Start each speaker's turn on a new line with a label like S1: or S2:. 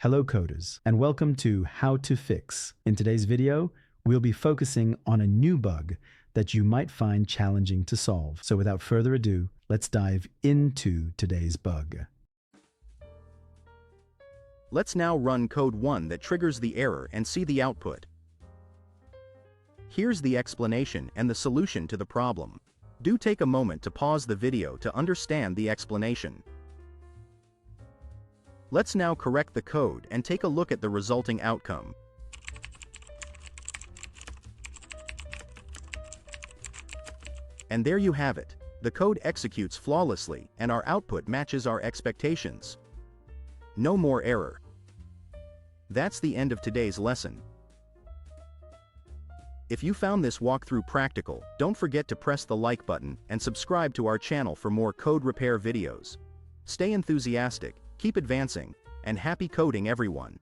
S1: Hello coders, and welcome to How to Fix. In today's video, we'll be focusing on a new bug that you might find challenging to solve. So without further ado, let's dive into today's bug.
S2: Let's now run code 1 that triggers the error and see the output. Here's the explanation and the solution to the problem. Do take a moment to pause the video to understand the explanation. Let's now correct the code and take a look at the resulting outcome. And there you have it. The code executes flawlessly and our output matches our expectations. No more error. That's the end of today's lesson. If you found this walkthrough practical, don't forget to press the like button and subscribe to our channel for more code repair videos. Stay enthusiastic, keep advancing, and happy coding everyone.